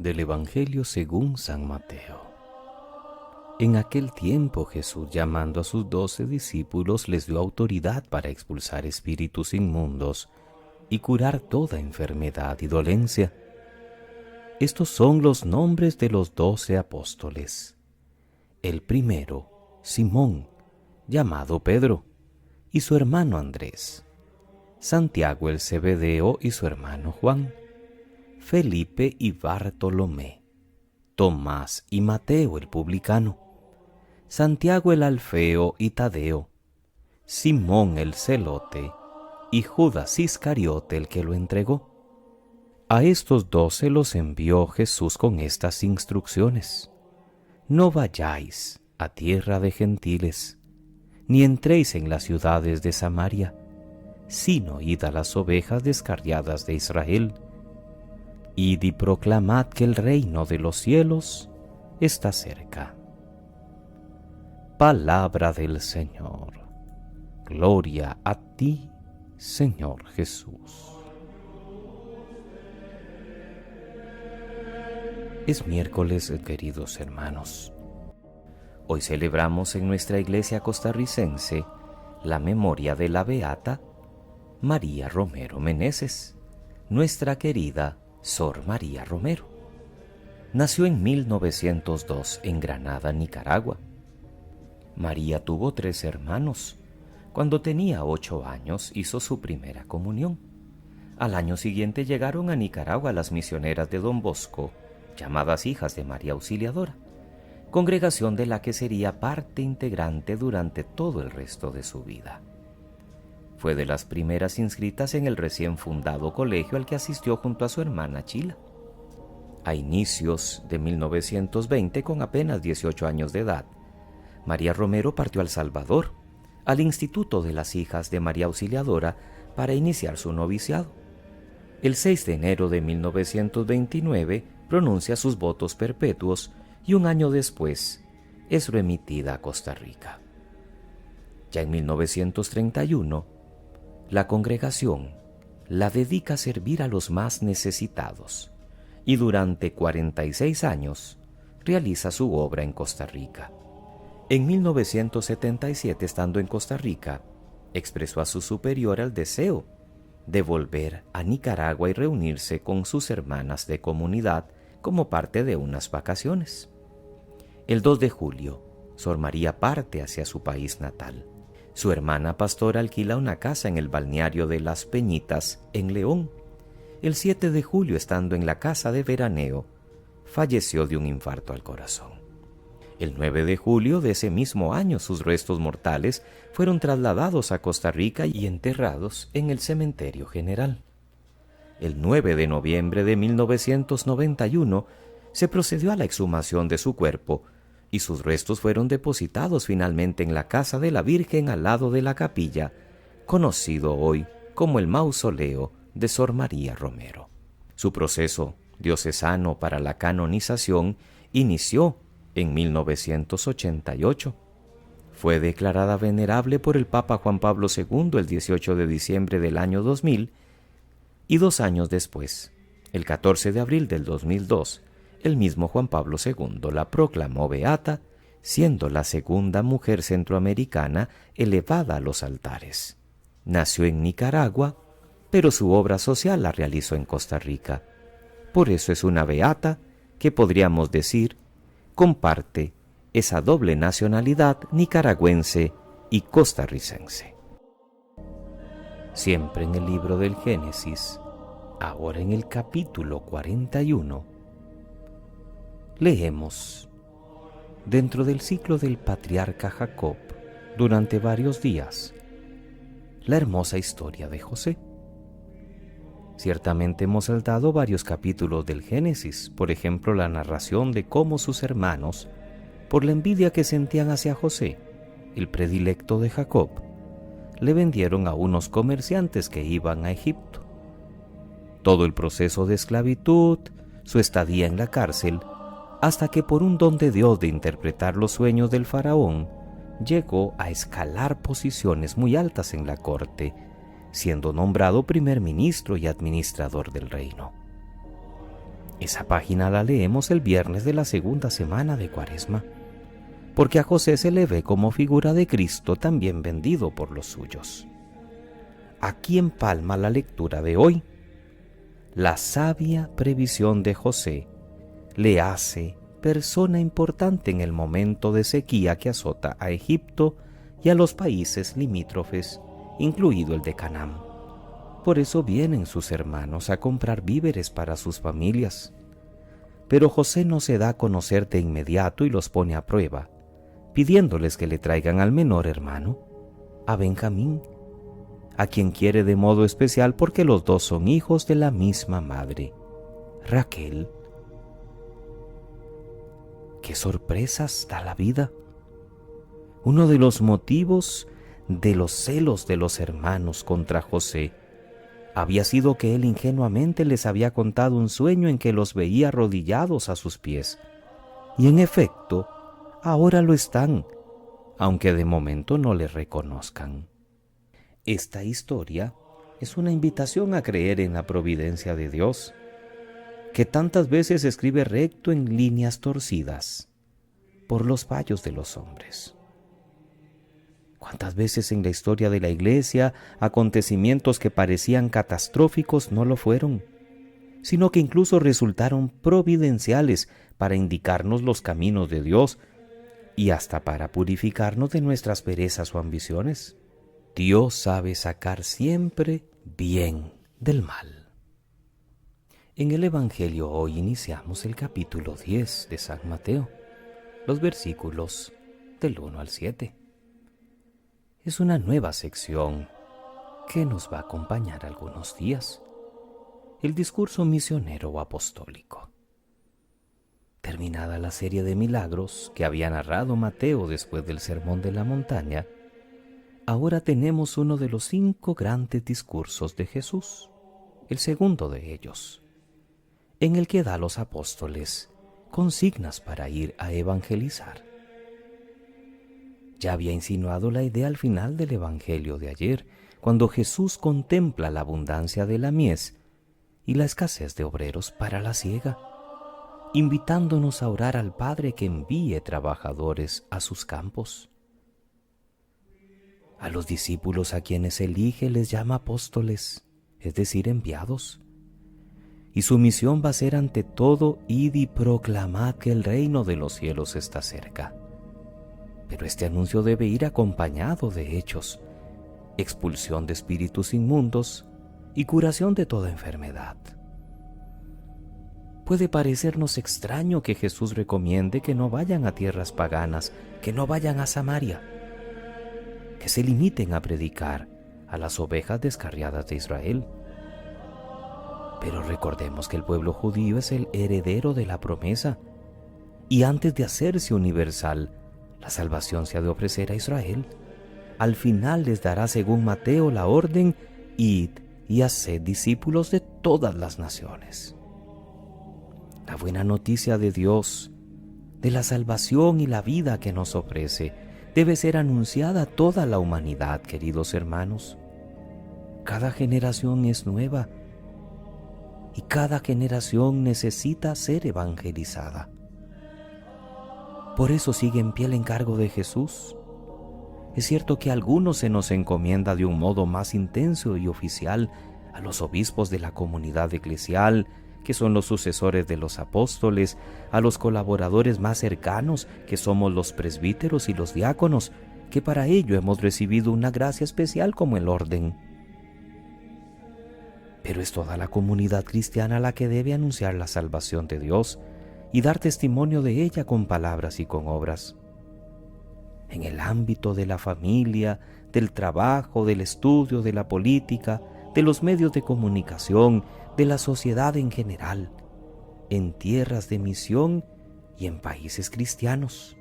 Del Evangelio según San Mateo. En aquel tiempo Jesús, llamando a sus 12 discípulos, les dio autoridad para expulsar espíritus inmundos y curar toda enfermedad y dolencia. Estos son los nombres de los 12 apóstoles. El primero, Simón, llamado Pedro, y su hermano Andrés. Santiago el Zebedeo y su hermano Juan. Felipe y Bartolomé. Tomás y Mateo el publicano. Santiago el Alfeo y Tadeo. Simón el celote y Judas Iscariote el que lo entregó. A estos 12 los envió Jesús con estas instrucciones: no vayáis a tierra de gentiles, ni entréis en las ciudades de Samaria, sino id a las ovejas descarriadas de Israel. Id y proclamad que el reino de los cielos está cerca. Palabra del Señor. Gloria a ti, Señor Jesús. Es miércoles, queridos hermanos. Hoy celebramos en nuestra iglesia costarricense la memoria de la beata María Romero Meneses, nuestra querida Sor María Romero. Nació en 1902 en Granada, Nicaragua. María tuvo 3 hermanos. Cuando tenía 8 años hizo su primera comunión. Al año siguiente llegaron a Nicaragua las misioneras de Don Bosco, llamadas Hijas de María Auxiliadora, congregación de la que sería parte integrante durante todo el resto de su vida. Fue de las primeras inscritas en el recién fundado colegio al que asistió junto a su hermana Chila. A inicios de 1920, con apenas 18 años de edad, María Romero partió al Salvador, al Instituto de las Hijas de María Auxiliadora, para iniciar su noviciado. El 6 de enero de 1929 pronuncia sus votos perpetuos y un año después es remitida a Costa Rica. Ya en 1931, la congregación la dedica a servir a los más necesitados y durante 46 años realiza su obra en Costa Rica. En 1977, estando en Costa Rica, expresó a su superior el deseo de volver a Nicaragua y reunirse con sus hermanas de comunidad como parte de unas vacaciones. El 2 de julio, Sor María parte hacia su país natal. Su hermana pastora alquila una casa en el balneario de Las Peñitas, en León. El 7 de julio, estando en la casa de veraneo, falleció de un infarto al corazón. El 9 de julio de ese mismo año, sus restos mortales fueron trasladados a Costa Rica y enterrados en el Cementerio General. El 9 de noviembre de 1991 se procedió a la exhumación de su cuerpo y sus restos fueron depositados finalmente en la casa de la Virgen al lado de la capilla, conocido hoy como el mausoleo de Sor María Romero. Su proceso diocesano para la canonización inició en 1988. Fue declarada venerable por el Papa Juan Pablo II el 18 de diciembre del año 2000 y 2 años después, el 14 de abril del 2002, el mismo Juan Pablo II la proclamó beata, siendo la segunda mujer centroamericana elevada a los altares. Nació en Nicaragua, pero su obra social la realizó en Costa Rica. Por eso es una beata que podríamos decir comparte esa doble nacionalidad nicaragüense y costarricense. Siempre en el libro del Génesis, ahora en el capítulo 41, leemos: dentro del ciclo del patriarca Jacob, durante varios días, la hermosa historia de José. Ciertamente hemos saltado varios capítulos del Génesis, por ejemplo la narración de cómo sus hermanos, por la envidia que sentían hacia José, el predilecto de Jacob, le vendieron a unos comerciantes que iban a Egipto. Todo el proceso de esclavitud, su estadía en la cárcel, hasta que por un don de Dios de interpretar los sueños del faraón, llegó a escalar posiciones muy altas en la corte, siendo nombrado primer ministro y administrador del reino. Esa página la leemos el viernes de la segunda semana de Cuaresma, porque a José se le ve como figura de Cristo también vendido por los suyos. Aquí empalma la lectura de hoy. La sabia previsión de José le hace persona importante en el momento de sequía que azota a Egipto y a los países limítrofes, incluido el de Canaán. Por eso vienen sus hermanos a comprar víveres para sus familias. Pero José no se da a conocer de inmediato y los pone a prueba, pidiéndoles que le traigan al menor hermano, a Benjamín, a quien quiere de modo especial porque los dos son hijos de la misma madre, Raquel. ¡Qué sorpresas da la vida! Uno de los motivos de los celos de los hermanos contra José había sido que él ingenuamente les había contado un sueño en que los veía arrodillados a sus pies. Y en efecto, ahora lo están, aunque de momento no le reconozcan. Esta historia es una invitación a creer en la providencia de Dios, que tantas veces escribe recto en líneas torcidas por los fallos de los hombres. ¿Cuántas veces en la historia de la Iglesia acontecimientos que parecían catastróficos no lo fueron, sino que incluso resultaron providenciales para indicarnos los caminos de Dios y hasta para purificarnos de nuestras perezas o ambiciones? Dios sabe sacar siempre bien del mal. En el Evangelio hoy iniciamos el capítulo 10 de San Mateo, los versículos del 1 al 7. Es una nueva sección que nos va a acompañar algunos días, el discurso misionero o apostólico. Terminada la serie de milagros que había narrado Mateo después del Sermón de la Montaña, ahora tenemos uno de los 5 grandes discursos de Jesús, el segundo de ellos, en el que da a los apóstoles consignas para ir a evangelizar. Ya había insinuado la idea al final del Evangelio de ayer, cuando Jesús contempla la abundancia de la mies y la escasez de obreros para la siega, invitándonos a orar al Padre que envíe trabajadores a sus campos. A los discípulos a quienes elige les llama apóstoles, es decir, enviados. Y su misión va a ser ante todo: id y proclamad que el reino de los cielos está cerca. Pero este anuncio debe ir acompañado de hechos, expulsión de espíritus inmundos y curación de toda enfermedad. Puede parecernos extraño que Jesús recomiende que no vayan a tierras paganas, que no vayan a Samaria, que se limiten a predicar a las ovejas descarriadas de Israel. Pero recordemos que el pueblo judío es el heredero de la promesa, y antes de hacerse universal, la salvación se ha de ofrecer a Israel. Al final les dará, según Mateo, la orden: id y haced discípulos de todas las naciones. La buena noticia de Dios, de la salvación y la vida que nos ofrece, debe ser anunciada a toda la humanidad, queridos hermanos. Cada generación es nueva y cada generación necesita ser evangelizada. Por eso sigue en pie el encargo de Jesús. Es cierto que a algunos se nos encomienda de un modo más intenso y oficial, a los obispos de la comunidad eclesial, que son los sucesores de los apóstoles, a los colaboradores más cercanos, que somos los presbíteros y los diáconos, que para ello hemos recibido una gracia especial como el orden. Pero es toda la comunidad cristiana la que debe anunciar la salvación de Dios y dar testimonio de ella con palabras y con obras. En el ámbito de la familia, del trabajo, del estudio, de la política, de los medios de comunicación, de la sociedad en general, en tierras de misión y en países cristianos.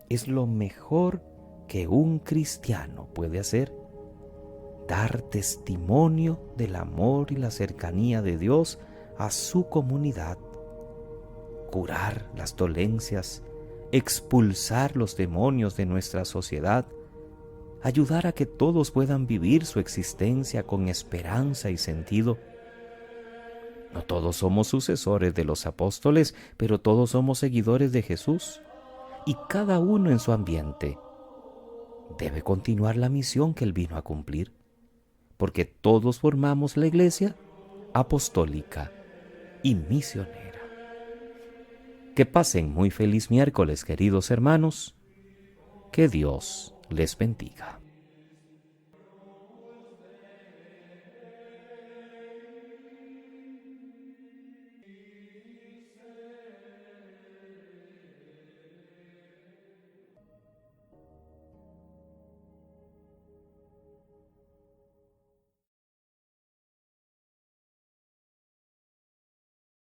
Es lo mejor que un cristiano puede hacer: dar testimonio del amor y la cercanía de Dios a su comunidad, curar las dolencias, expulsar los demonios de nuestra sociedad, ayudar a que todos puedan vivir su existencia con esperanza y sentido. No todos somos sucesores de los apóstoles, pero todos somos seguidores de Jesús. Y cada uno en su ambiente debe continuar la misión que Él vino a cumplir, porque todos formamos la Iglesia apostólica y misionera. Que pasen muy feliz miércoles, queridos hermanos. Que Dios les bendiga.